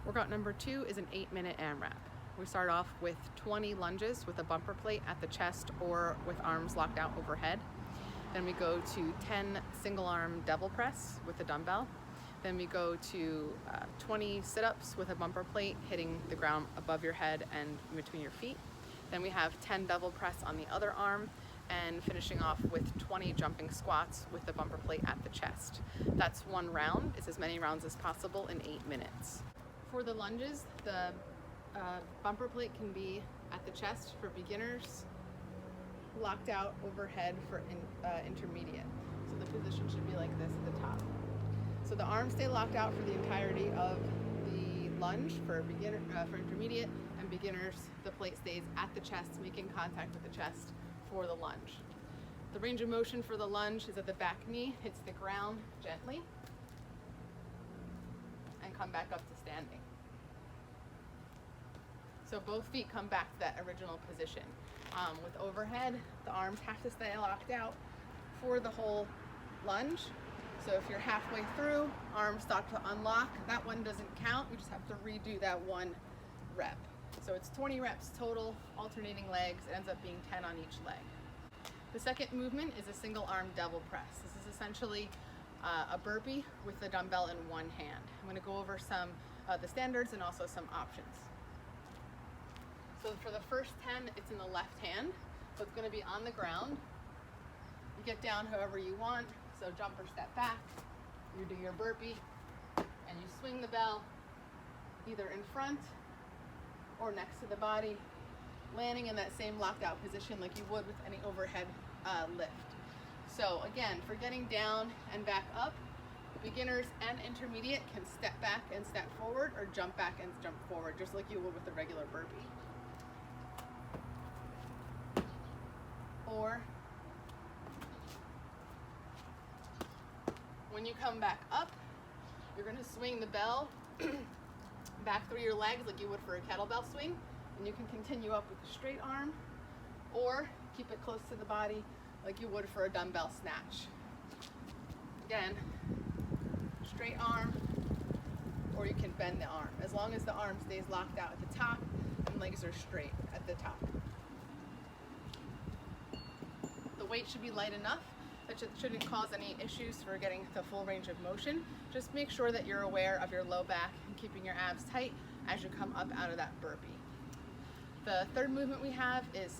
Workout number 2 is an 8-minute AMRAP. We start off with 20 lunges with a bumper plate at the chest or with arms locked out overhead. Then we go to 10 single arm devil press with a dumbbell. Then we go to 20 sit-ups with a bumper plate hitting the ground above your head and in between your feet. Then we have 10 devil press on the other arm, and finishing off with 20 jumping squats with the bumper plate at the chest. That's one round. It's as many rounds as possible in 8 minutes. For the lunges, the bumper plate can be at the chest for beginners, locked out overhead for intermediate. So the position should be like this at the top. So the arms stay locked out for the entirety of the lunge for intermediate, and beginners, the plate stays at the chest, making contact with the chest for the lunge. The range of motion for the lunge is that the back knee hits the ground gently and come back up to standing. So both feet come back to that original position. With overhead, the arms have to stay locked out for the whole lunge. So if you're halfway through, arms start to unlock. That one doesn't count. You just have to redo that one rep. So it's 20 reps total, alternating legs. It ends up being 10 on each leg. The second movement is a single arm devil press. This is essentially a burpee with the dumbbell in one hand. I'm going to go over some the standards and also some options. So for the first 10, it's in the left hand, so it's going to be on the ground. You get down however you want, so jump or step back, you do your burpee, and you swing the bell either in front or next to the body, landing in that same locked out position like you would with any overhead lift. So again, for getting down and back up, beginners and intermediate can step back and step forward, or jump back and jump forward, just like you would with a regular burpee. Or when you come back up, you're going to swing the bell back through your legs like you would for a kettlebell swing, and you can continue up with a straight arm, or keep it close to the body like you would for a dumbbell snatch. Again, straight arm, or you can bend the arm, as long as the arm stays locked out at the top and legs are straight at the top. The weight should be light enough that it shouldn't cause any issues for getting the full range of motion. Just make sure that you're aware of your low back and keeping your abs tight as you come up out of that burpee. The third movement we have is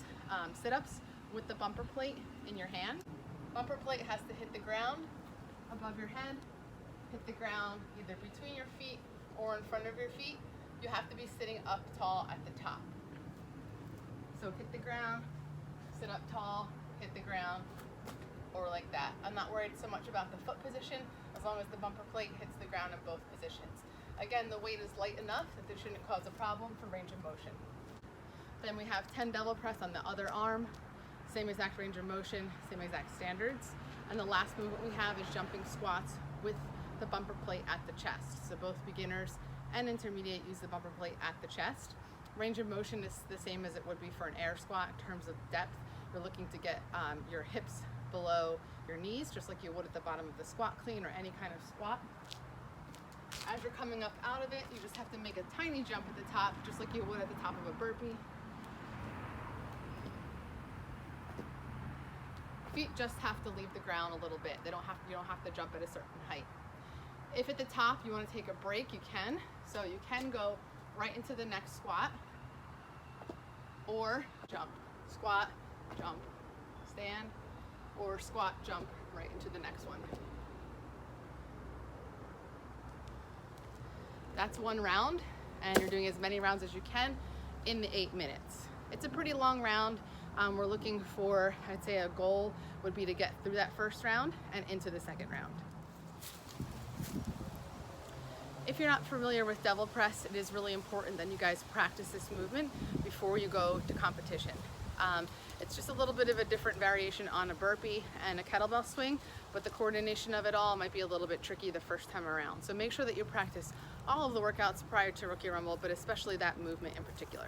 sit-ups with the bumper plate in your hand. Bumper plate has to hit the ground above your head, hit the ground either between your feet or in front of your feet. You have to be sitting up tall at the top. So hit the ground, sit up tall, hit the ground, or like that. I'm not worried so much about the foot position as long as the bumper plate hits the ground in both positions. Again, the weight is light enough that this shouldn't cause a problem for range of motion. Then we have 10 devil press on the other arm, same exact range of motion, same exact standards. And the last movement we have is jumping squats with the bumper plate at the chest. So both beginners and intermediate use the bumper plate at the chest. Range of motion is the same as it would be for an air squat in terms of depth. You're looking to get your hips below your knees, just like you would at the bottom of the squat clean or any kind of squat. As you're coming up out of it, you just have to make a tiny jump at the top, just like you would at the top of a burpee. Feet just have to leave the ground a little bit. You don't have to jump at a certain height. If at the top you want to take a break, you can. So you can go right into the next squat, or jump, squat, jump, stand, or squat, jump right into the next one. That's one round, and you're doing as many rounds as you can in the 8 minutes. It's a pretty long round. We're looking for, I'd say a goal would be to get through that first round and into the second round. If you're not familiar with devil press, it is really important that you guys practice this movement before you go to competition. It's just a little bit of a different variation on a burpee and a kettlebell swing, but the coordination of it all might be a little bit tricky the first time around. So make sure that you practice all of the workouts prior to Rookie Rumble, but especially that movement in particular.